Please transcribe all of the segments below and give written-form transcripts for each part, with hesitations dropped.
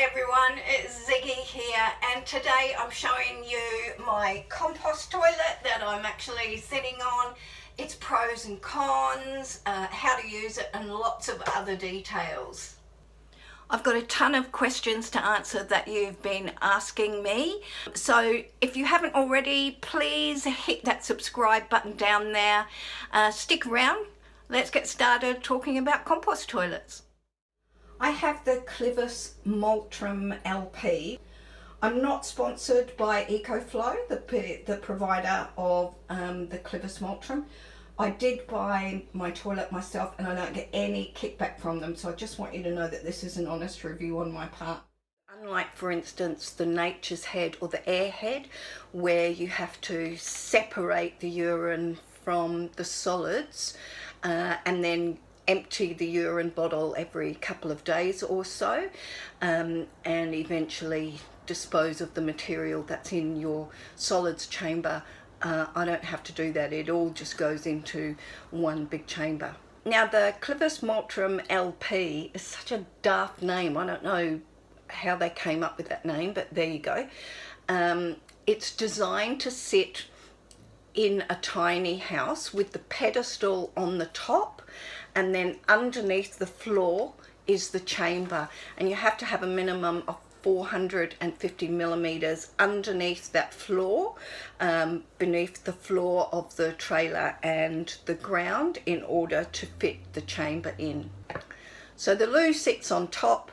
Hi everyone, it's Ziggy here, and today I'm showing you my compost toilet that I'm actually sitting on, its pros and cons, how to use it, and lots of other details. I've got a ton of questions to answer that you've been asking me, so if you haven't already, please hit that subscribe button down there. Stick around, let's get started talking about compost toilets. I have the Clivus Multrum LP. I'm not sponsored by Ecoflo, the provider of the Clivus Multrum. I did buy my toilet myself and I don't get any kickback from them, so I just want you to know that this is an honest review on my part. Unlike, for instance, the Nature's Head or the Air Head, where you have to separate the urine from the solids and then empty the urine bottle every couple of days or so, and eventually dispose of the material that's in your solids chamber. I don't have to do that. It all just goes into one big chamber. Now, the Clivus Multrum LP is such a daft name. I don't know how they came up with that name, but there you go. It's designed to sit in a tiny house with the pedestal on the top, and then underneath the floor is the chamber, and you have to have a minimum of 450 millimeters underneath that floor, beneath the floor of the trailer and the ground, in order to fit the chamber in. So the loo sits on top,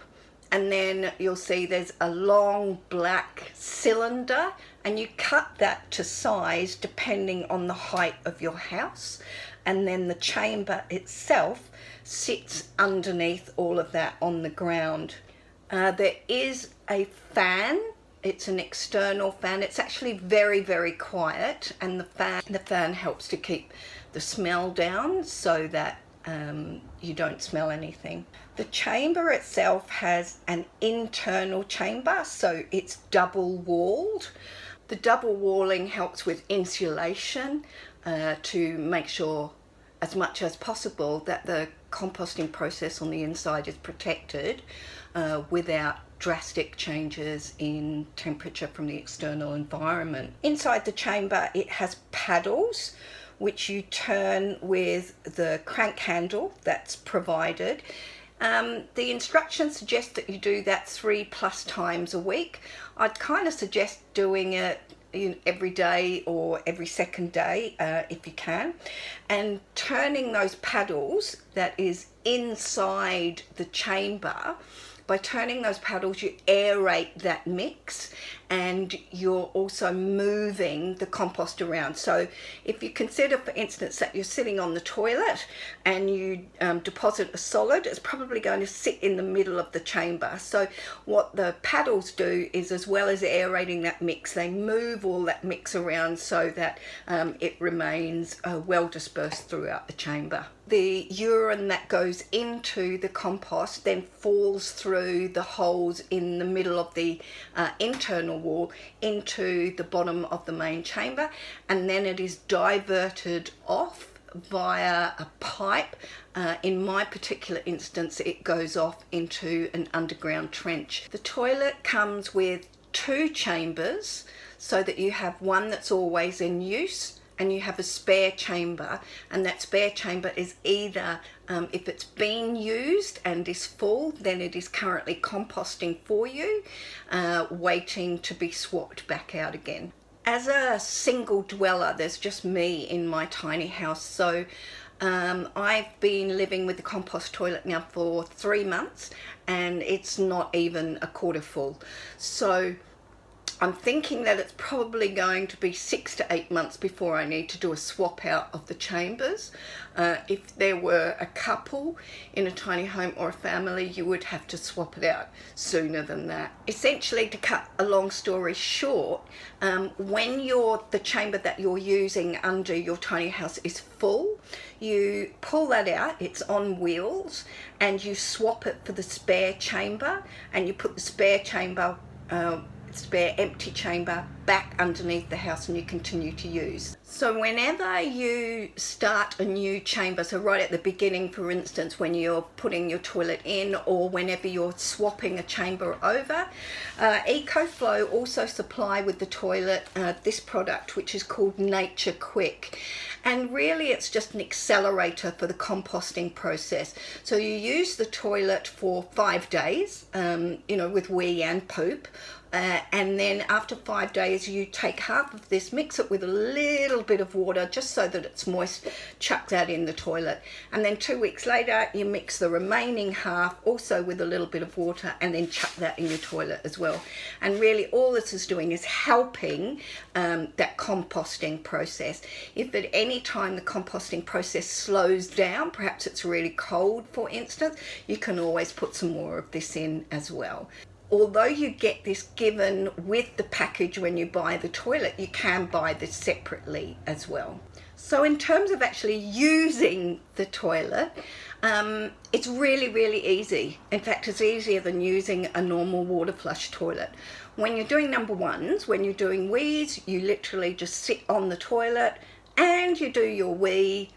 and then you'll see there's a long black cylinder, and you cut that to size depending on the height of your house, and then the chamber itself sits underneath all of that on the ground. There is a fan. It's an external fan. It's actually very, very quiet, and the fan helps to keep the smell down so that you don't smell anything. The chamber itself has an internal chamber, so it's double walled. The double walling helps with insulation to make sure as much as possible that the composting process on the inside is protected without drastic changes in temperature from the external environment. Inside the chamber, it has paddles which you turn with the crank handle that's provided. The instructions suggest that you do that 3+ times a week. I'd kind of suggest doing it every day or every second day if you can, and turning those paddles that is inside the chamber. By turning those paddles, you aerate that mix, and you're also moving the compost around. So if you consider, for instance, that you're sitting on the toilet and you deposit a solid, it's probably going to sit in the middle of the chamber. So what the paddles do is, as well as aerating that mix, they move all that mix around so that it remains well dispersed throughout the chamber. The urine that goes into the compost then falls through the holes in the middle of the internal wall into the bottom of the main chamber, and then it is diverted off via a pipe. In my particular instance, it goes off into an underground trench. The toilet comes with 2 chambers, so that you have one that's always in use, and you have a spare chamber, and that spare chamber is either, if it's been used and is full, then it is currently composting for you, waiting to be swapped back out again. As a single dweller, there's just me in my tiny house, so I've been living with the compost toilet now for 3 months, and it's not even a quarter full. So I'm thinking that it's probably going to be 6 to 8 months before I need to do a swap out of the chambers. If there were a couple in a tiny home or a family, you would have to swap it out sooner than that. Essentially, to cut a long story short, when the chamber that you're using under your tiny house is full, you pull that out, it's on wheels, and you swap it for the spare chamber, and you put the spare empty chamber back underneath the house and you continue to use. So whenever you start a new chamber, so right at the beginning, for instance, when you're putting your toilet in, or whenever you're swapping a chamber over, Ecoflo also supply with the toilet this product, which is called Nature Quick. And really it's just an accelerator for the composting process. So you use the toilet for 5 days, with wee and poop. And then after 5 days you take half of this, mix it with a little bit of water just so that it's moist, chuck that in the toilet, and then 2 weeks later you mix the remaining half also with a little bit of water and then chuck that in your toilet as well. And really all this is doing is helping that composting process. If at any time the composting process slows down, perhaps it's really cold for instance, you can always put some more of this in as well. Although you get this given with the package when you buy the toilet, you can buy this separately as well. So in terms of actually using the toilet, it's really, really easy. In fact, it's easier than using a normal water flush toilet. When you're doing number ones, when you're doing wees, you literally just sit on the toilet and you do your wee,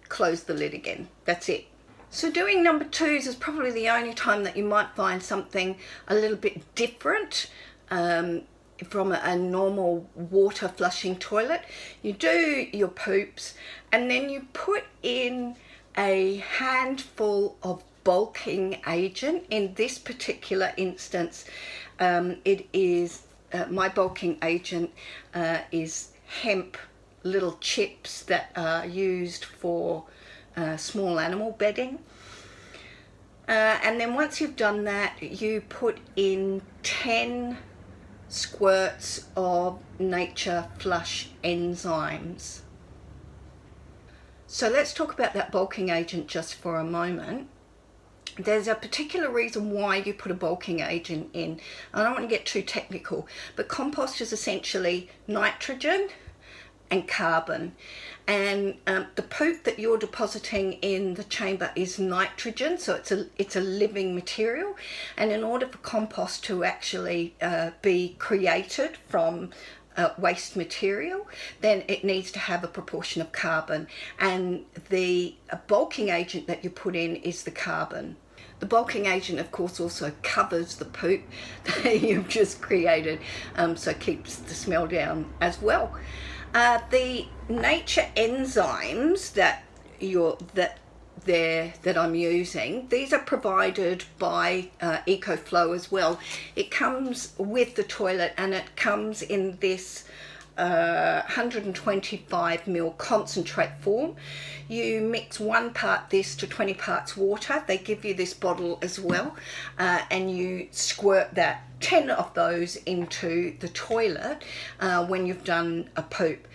close the lid again. That's it. So doing number twos is probably the only time that you might find something a little bit different from a normal water flushing toilet. You do your poops and then you put in a handful of bulking agent. In this particular instance, it is my bulking agent is hemp little chips that are used for small animal bedding. And then once you've done that, you put in 10 squirts of Nature Flush enzymes. So let's talk about that bulking agent just for a moment. There's a particular reason why you put a bulking agent in. I don't want to get too technical, but compost is essentially nitrogen and carbon, and the poop that you're depositing in the chamber is nitrogen, so it's a living material, and in order for compost to actually be created from waste material, then it needs to have a proportion of carbon, and the bulking agent that you put in is the carbon. The bulking agent, of course, also covers the poop that you've just created, so keeps the smell down as well. The nature enzymes that I'm using, these are provided by Ecoflo as well. It comes with the toilet and it comes in this 125 ml concentrate form. You mix 1 part this to 20 parts water. They give you this bottle as well, and you squirt that 10 of those into the toilet when you've done a poop.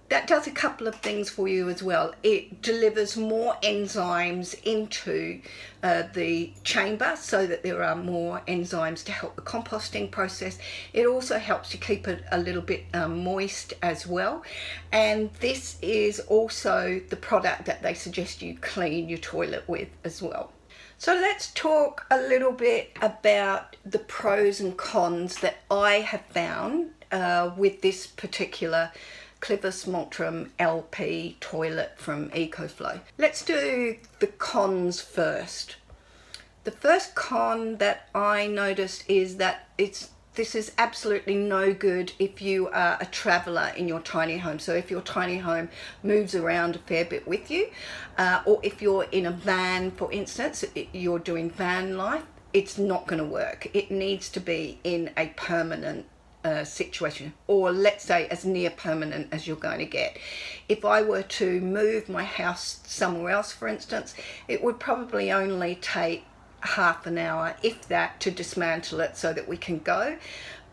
That does a couple of things for you as well. It delivers more enzymes into the chamber so that there are more enzymes to help the composting process. It also helps to keep it a little bit moist as well. And this is also the product that they suggest you clean your toilet with as well. So let's talk a little bit about the pros and cons that I have found with this particular Clivus Multrum LP toilet from Ecoflo. Let's do the cons first. The first con that I noticed is that this is absolutely no good if you are a traveller in your tiny home. So if your tiny home moves around a fair bit with you, or if you're in a van, for instance, you're doing van life, it's not going to work. It needs to be in a permanent situation, or let's say as near permanent as you're going to get. If I were to move my house somewhere else, for instance, it would probably only take half an hour, if that, to dismantle it so that we can go.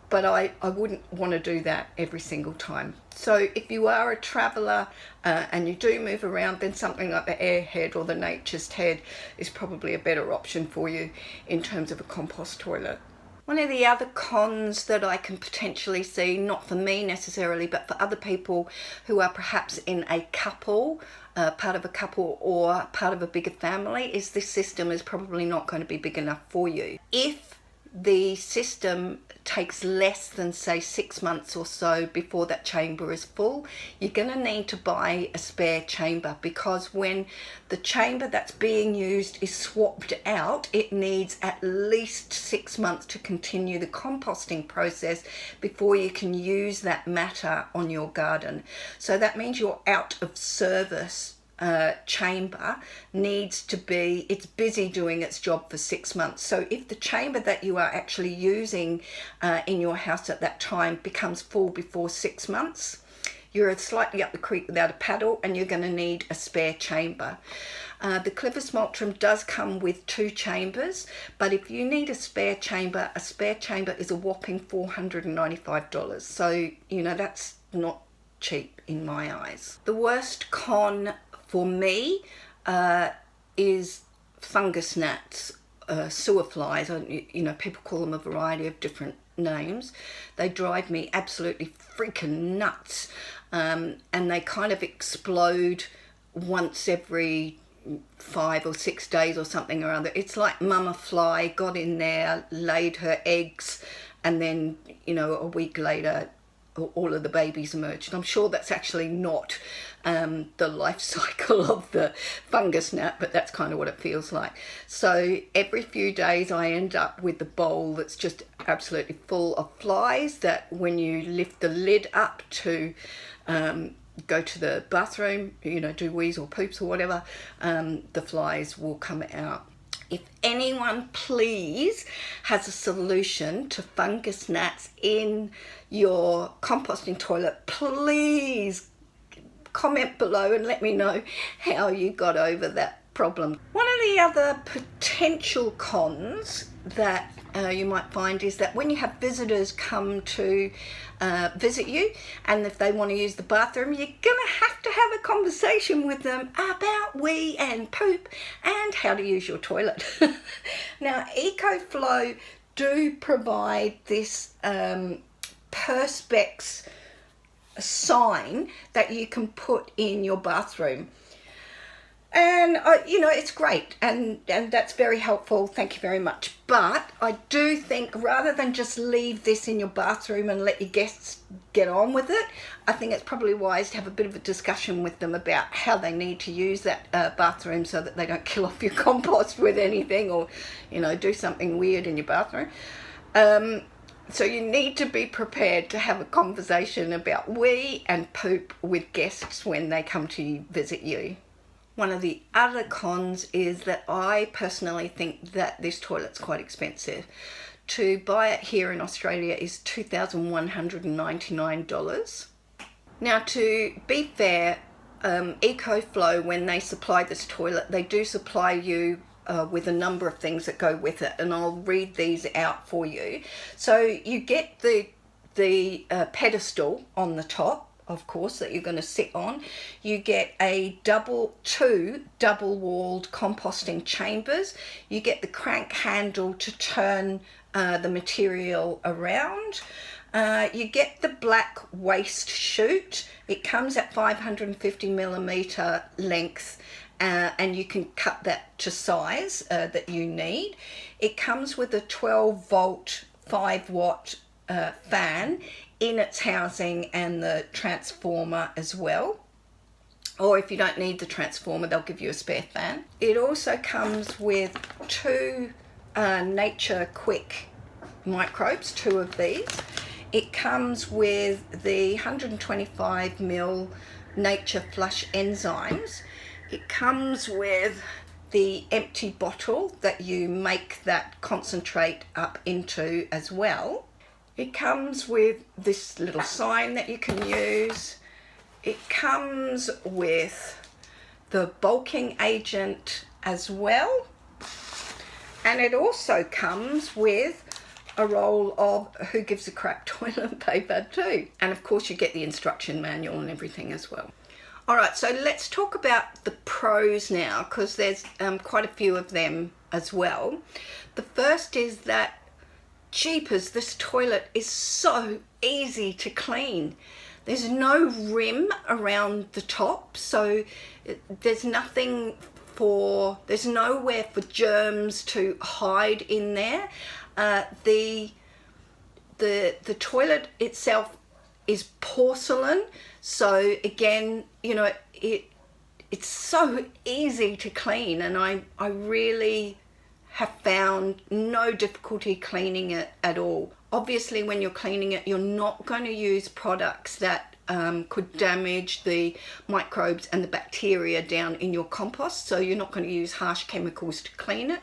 But I wouldn't want to do that every single time. So if you are a traveller and you do move around, then something like the Airhead or the Nature's Head is probably a better option for you in terms of a compost toilet. One of the other cons that I can potentially see, not for me necessarily, but for other people who are perhaps in a couple, part of a couple or part of a bigger family, is this system is probably not going to be big enough for you. If the system takes less than, say, 6 months or so before that chamber is full, you're going to need to buy a spare chamber, because when the chamber that's being used is swapped out, it needs at least 6 months to continue the composting process before you can use that matter on your garden. So that means your out of service chamber needs to be, it's busy doing its job for 6 months. So if the chamber that you are actually using in your house at that time becomes full before 6 months, you're slightly up the creek without a paddle, and you're going to need a spare chamber. The Clivus Multrum does come with 2 chambers, but if you need a spare chamber is a whopping $495. So, you know, that's not cheap in my eyes. The worst con for me is fungus gnats, sewer flies. You know, people call them a variety of different names. They drive me absolutely freaking nuts, and they kind of explode once every 5 or 6 days or something or other. It's like mama fly got in there, laid her eggs, and then, you know, a week later all of the babies emerged. I'm sure that's actually not the life cycle of the fungus gnat, but that's kind of what it feels like. So every few days I end up with the bowl that's just absolutely full of flies, that when you lift the lid up to go to the bathroom, you know, do wheeze or poops or whatever, the flies will come out. If anyone please has a solution to fungus gnats in your composting toilet, please comment below and let me know how you got over that problem. One of the other potential cons that you might find is that when you have visitors come to visit you, and if they want to use the bathroom, you're gonna have to have a conversation with them about wee and poop and how to use your toilet. Now, Ecoflo do provide this perspex sign that you can put in your bathroom, and you know, it's great, and that's very helpful, thank you very much. But I do think rather than just leave this in your bathroom and let your guests get on with it, I think it's probably wise to have a bit of a discussion with them about how they need to use that bathroom, so that they don't kill off your compost with anything, or, you know, do something weird in your bathroom. So you need to be prepared to have a conversation about wee and poop with guests when they come to visit you. One of the other cons is that I personally think that this toilet's quite expensive. To buy it here in Australia is $2,199. Now, to be fair, Ecoflo, when they supply this toilet, they do supply you with a number of things that go with it, and I'll read these out for you. So you get the pedestal on the top, of course, that you're going to sit on. You get two double-walled composting chambers. You get the crank handle to turn the material around. You get the black waste chute. It comes at 550 millimeter length, and you can cut that to size that you need. It comes with a 12 volt 5 watt fan in its housing, and the transformer as well. Or if you don't need the transformer, they'll give you a spare fan. It also comes with 2 Nature Quick microbes, 2 of these. It comes with the 125 ml Nature Flush enzymes. It comes with the empty bottle that you make that concentrate up into as well. It comes with this little sign that you can use. It comes with the bulking agent as well. And it also comes with a roll of Who Gives a Crap toilet paper too. And of course you get the instruction manual and everything as well. All right, so let's talk about the pros now, because there's quite a few of them as well. The first is that, jeepers, this toilet is so easy to clean. There's no rim around the top, so there's nowhere for germs to hide in there. The toilet itself is porcelain, so again, you know, it's so easy to clean, and I really have found no difficulty cleaning it at all. Obviously, when you're cleaning it, you're not going to use products that could damage the microbes and the bacteria down in your compost, so you're not going to use harsh chemicals to clean it.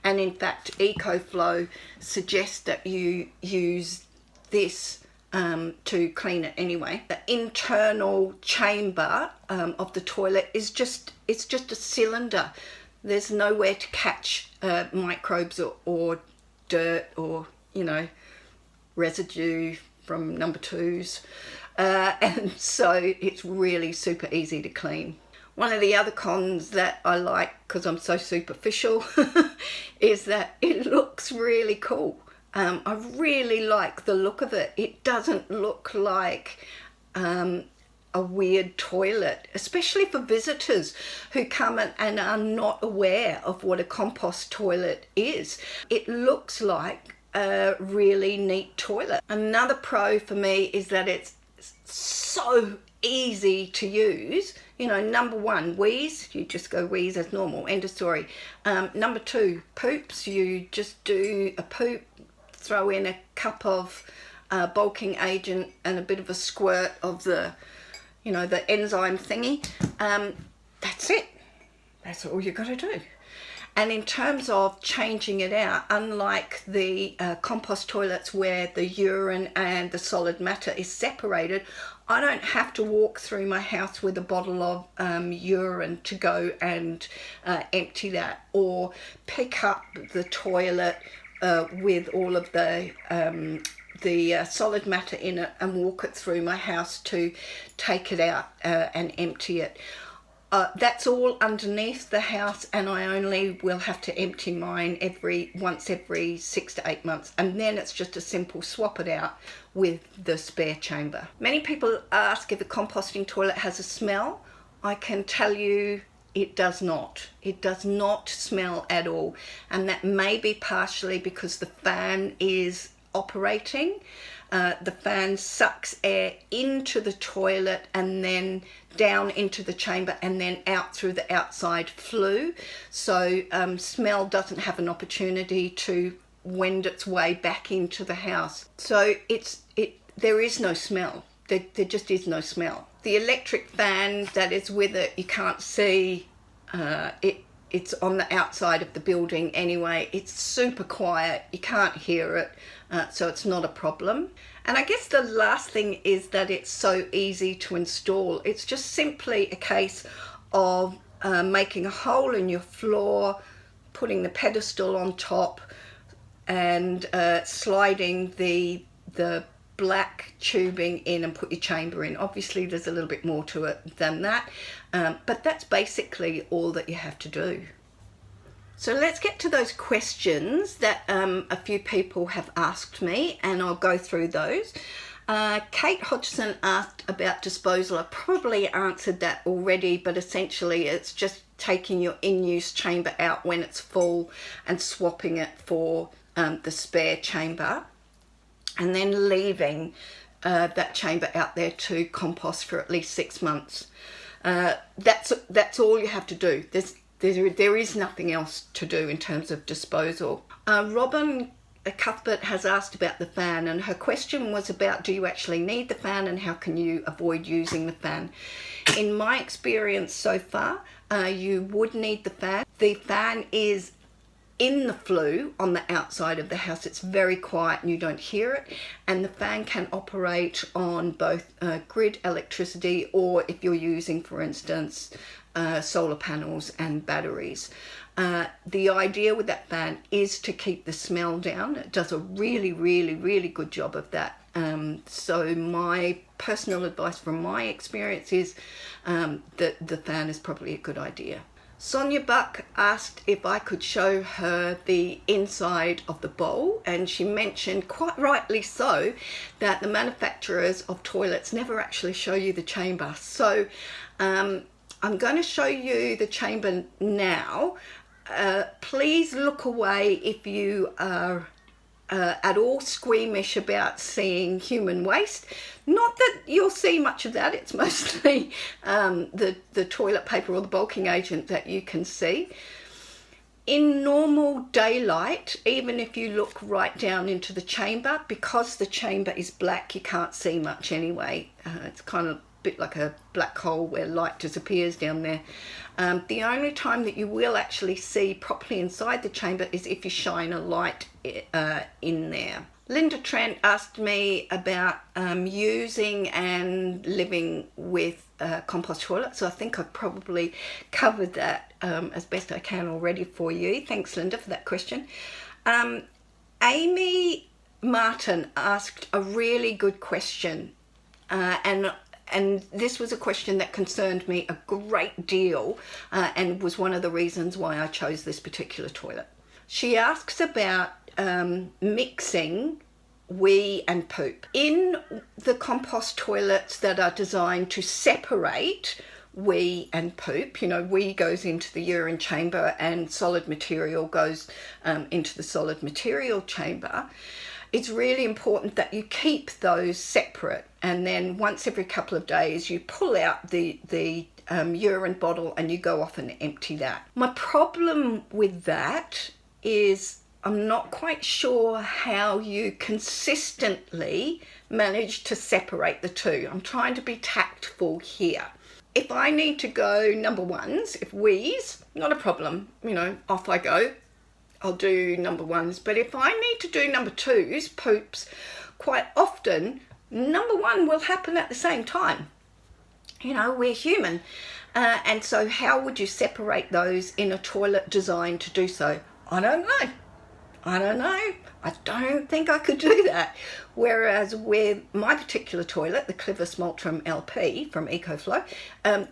And in fact, Ecoflo suggests that you use this to clean it anyway. The internal chamber of the toilet is just a cylinder. There's nowhere to catch microbes or dirt or, you know, residue from number twos. And so it's really super easy to clean. One of the other cons that I like, because I'm so superficial, is that it looks really cool. I really like the look of it. It doesn't look like a weird toilet, especially for visitors who come and are not aware of what a compost toilet is. It looks like a really neat toilet. Another pro for me is that it's so easy to use. You know, number one, wheeze, you just go wheeze as normal, end of story. Number two, poops, you just do a poop, throw in a cup of bulking agent and a bit of a squirt of the, you know, the enzyme thingy. That's it. That's all you got to do. And in terms of changing it out, unlike the compost toilets where the urine and the solid matter is separated, I don't have to walk through my house with a bottle of urine to go and empty that, or pick up the toilet with all of the solid matter in it and walk it through my house to take it out and empty it. That's all underneath the house, and I only will have to empty mine once every 6 to 8 months, and then it's just a simple swap it out with the spare chamber. Many people ask if a composting toilet has a smell. I can tell you it does not. It does not smell at all, and that may be partially because the fan is operating. The fan sucks air into the toilet and then down into the chamber and then out through the outside flue. So smell doesn't have an opportunity to wend its way back into the house. So there is no smell. There just is no smell. The electric fan that is with it, you can't see. It's on the outside of the building anyway. It's super quiet. You can't hear it. So it's not a problem. And I guess the last thing is that it's so easy to install. It's just simply a case of making a hole in your floor, putting the pedestal on top, and sliding the black tubing in and put your chamber in. Obviously there's a little bit more to it than that, but that's basically all that you have to do. So let's get to those questions that a few people have asked me, and I'll go through those. Kate Hodgson asked about disposal. I probably answered that already, but essentially it's just taking your in-use chamber out when it's full and swapping it for the spare chamber, and then leaving that chamber out there to compost for at least 6 months. That's all you have to do. There is nothing else to do in terms of disposal. Robin Cuthbert has asked about the fan, and her question was about, do you actually need the fan and how can you avoid using the fan? In my experience so far, you would need the fan. The fan is in the flue on the outside of the house. It's very quiet and you don't hear it, and the fan can operate on both grid electricity, or if you're using, for instance, solar panels and batteries. The idea with that fan is to keep the smell down. It does a really, really, really good job of that. So my personal advice from my experience is that the fan is probably a good idea. Sonia Buck asked if I could show her the inside of the bowl, and she mentioned, quite rightly so, that the manufacturers of toilets never actually show you the chamber. So I'm going to show you the chamber now. Please look away if you are at all squeamish about seeing human waste. Not that you'll see much of that, it's mostly the toilet paper or the bulking agent that you can see. In normal daylight, even if you look right down into the chamber, because the chamber is black, you can't see much anyway. It's kind of a bit like a black hole where light disappears down there. The only time that you will actually see properly inside the chamber is if you shine a light in there. Linda Trent asked me about using and living with compost toilets, so I think I've probably covered that as best I can already for you. Thanks, Linda, for that question. Amy Martin asked a really good question, and this was a question that concerned me a great deal and was one of the reasons why I chose this particular toilet. She asks about mixing wee and poop. In the compost toilets that are designed to separate wee and poop, you know, wee goes into the urine chamber and solid material goes into the solid material chamber, it's really important that you keep those separate, and then once every couple of days you pull out the urine bottle and you go off and empty that. My problem with that is I'm not quite sure how you consistently manage to separate the two. I'm trying to be tactful here. If I need to go number ones, if wees, not a problem, you know, off I go. I'll do number ones. But if I need to do number twos, poops, quite often, number one will happen at the same time. You know, we're human. And so how would you separate those in a toilet designed to do so? I don't know. I don't think I could do that. Whereas with my particular toilet, the Clivus Multrum LP from Ecoflo,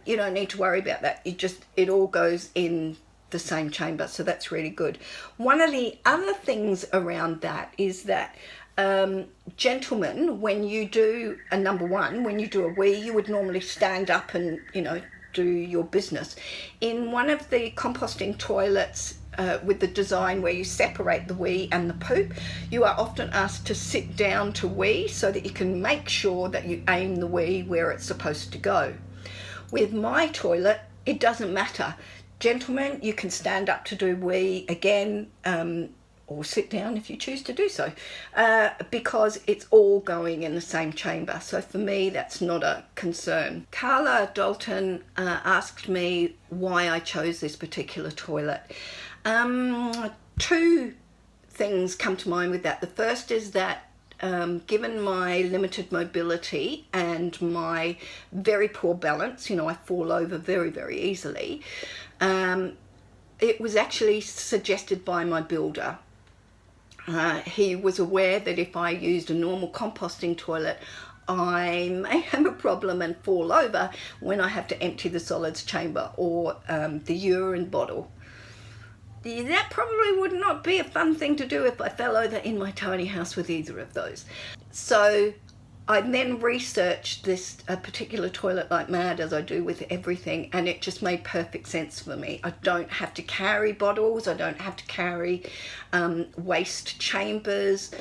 you don't need to worry about that. It all goes in the same chamber, so that's really good. One of the other things around that is that gentlemen, when you do a number one, when you do a wee, you would normally stand up and, you know, do your business. In one of the composting toilets with the design where you separate the wee and the poop, you are often asked to sit down to wee so that you can make sure that you aim the wee where it's supposed to go. With my toilet, it doesn't matter. Gentlemen, you can stand up to do wee again, or sit down if you choose to do so, because it's all going in the same chamber. So for me, that's not a concern. Carla Dalton asked me why I chose this particular toilet. Two things come to mind with that. The first is that given my limited mobility and my very poor balance, you know, I fall over very, very easily, it was actually suggested by my builder. He was aware that if I used a normal composting toilet, I may have a problem and fall over when I have to empty the solids chamber or the urine bottle. That probably would not be a fun thing to do if I fell over in my tiny house with either of those. So I then researched this particular toilet like mad, as I do with everything, and it just made perfect sense for me. I don't have to carry bottles, I don't have to carry waste chambers.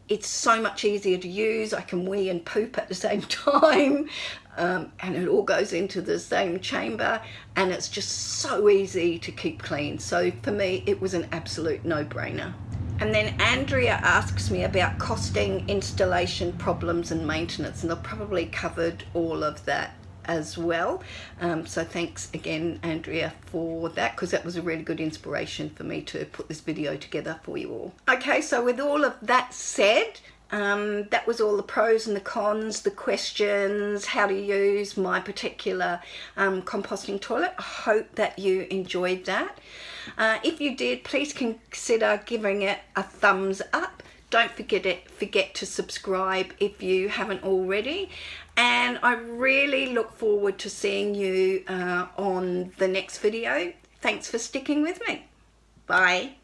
It's so much easier to use. I can wee and poop at the same time, and it all goes into the same chamber, and it's just so easy to keep clean. So for me, it was an absolute no-brainer. And then Andrea asks me about costing, installation problems and maintenance, and I've probably covered all of that as well. So thanks again, Andrea, for that, because that was a really good inspiration for me to put this video together for you all. Okay, so with all of that said, that was all the pros and the cons, the questions, how to use my particular composting toilet. I hope that you enjoyed that. If you did, please consider giving it a thumbs up. Don't forget to subscribe if you haven't already. And I really look forward to seeing you on the next video. Thanks for sticking with me. Bye.